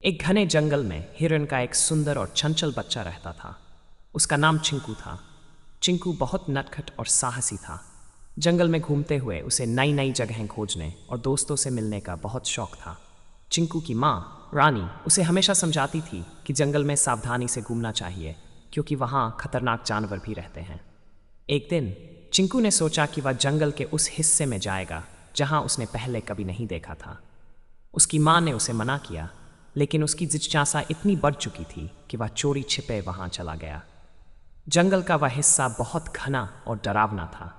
एक घने जंगल में हिरण का एक सुंदर और चंचल बच्चा रहता था। उसका नाम चिंकू था। चिंकू बहुत नटखट और साहसी था। जंगल में घूमते हुए उसे नई नई जगहें खोजने और दोस्तों से मिलने का बहुत शौक था। चिंकू की माँ रानी उसे हमेशा समझाती थी कि जंगल में सावधानी से घूमना चाहिए, क्योंकि वहाँ खतरनाक जानवर भी रहते हैं। एक दिन चिंकू ने सोचा कि वह जंगल के उस हिस्से में जाएगा जहाँ उसने पहले कभी नहीं देखा था। उसकी माँ ने उसे मना किया, लेकिन उसकी जिज्ञासा इतनी बढ़ चुकी थी कि वह चोरी छिपे वहाँ चला गया। जंगल का वह हिस्सा बहुत घना और डरावना था।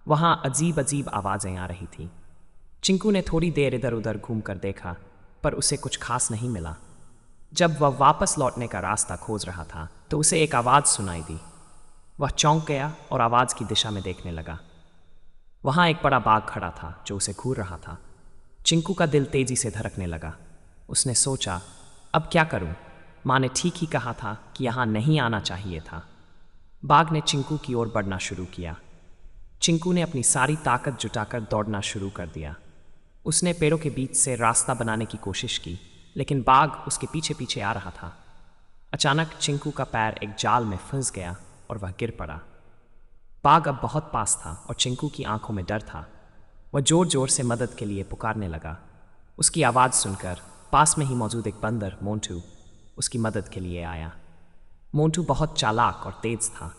वहाँ अजीब अजीब आवाज़ें आ रही थीं। चिंकू ने थोड़ी देर इधर उधर घूम कर देखा, पर उसे कुछ खास नहीं मिला। जब वह वापस लौटने का रास्ता खोज रहा था तो उसे एक आवाज़ सुनाई दी। वह चौंक गया और आवाज़ की दिशा में देखने लगा। वहाँ एक बड़ा बाघ खड़ा था जो उसे घूर रहा था। चिंकू का दिल तेजी से धड़कने लगा। उसने सोचा, अब क्या करूं? माँ ने ठीक ही कहा था कि यहाँ नहीं आना चाहिए था। बाघ ने चिंकू की ओर बढ़ना शुरू किया। चिंकू ने अपनी सारी ताकत जुटाकर दौड़ना शुरू कर दिया। उसने पेड़ों के बीच से रास्ता बनाने की कोशिश की, लेकिन बाघ उसके पीछे पीछे आ रहा था। अचानक चिंकू का पैर एक जाल में फंस गया और वह गिर पड़ा। बाघ अब बहुत पास था और चिंकू की आंखों में डर था। वह जोर जोर से मदद के लिए पुकारने लगा। उसकी आवाज़ सुनकर पास में ही मौजूद एक बंदर मोंटू उसकी मदद के लिए आया। मोंटू बहुत चालाक और तेज था।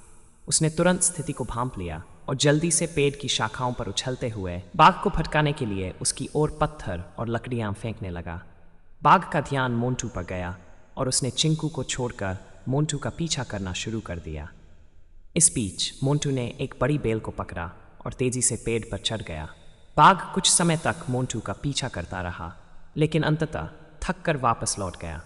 उसने तुरंत स्थिति को भांप लिया और जल्दी से पेड़ की शाखाओं पर उछलते हुए बाघ को फटकाने के लिए उसकी ओर पत्थर और लकड़ियां फेंकने लगा। बाघ का ध्यान मोंटू पर गया और उसने चिंकू को छोड़कर मोंटू का पीछा करना शुरू कर दिया। इस बीच मोंटू ने एक बड़ी बेल को पकड़ा और तेजी से पेड़ पर चढ़ गया। बाघ कुछ समय तक मोंटू का पीछा करता रहा, लेकिन अंततः थक कर वापस लौट गया।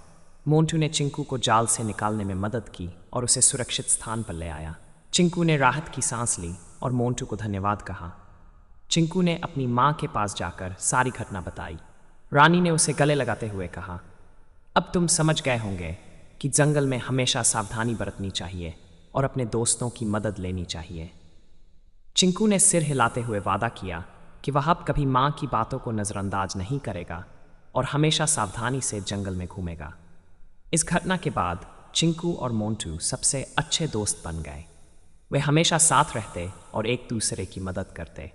मोंटू ने चिंकू को जाल से निकालने में मदद की और उसे सुरक्षित स्थान पर ले आया। चिंकू ने राहत की सांस ली और मोंटू को धन्यवाद कहा। चिंकू ने अपनी माँ के पास जाकर सारी घटना बताई। रानी ने उसे गले लगाते हुए कहा, अब तुम समझ गए होंगे कि जंगल में हमेशा सावधानी बरतनी चाहिए और अपने दोस्तों की मदद लेनी चाहिए। चिंकू ने सिर हिलाते हुए वादा किया कि वह अब कभी माँ की बातों को नज़रअंदाज नहीं करेगा और हमेशा सावधानी से जंगल में घूमेगा। इस घटना के बाद चिंकू और मोंटू सबसे अच्छे दोस्त बन गए। वे हमेशा साथ रहते और एक दूसरे की मदद करते।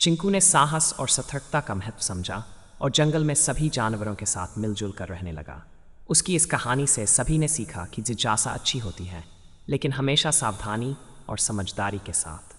चिंकू ने साहस और सतर्कता का महत्व समझा और जंगल में सभी जानवरों के साथ मिलजुल कर रहने लगा। उसकी इस कहानी से सभी ने सीखा कि जिज्ञासा अच्छी होती है, लेकिन हमेशा सावधानी और समझदारी के साथ।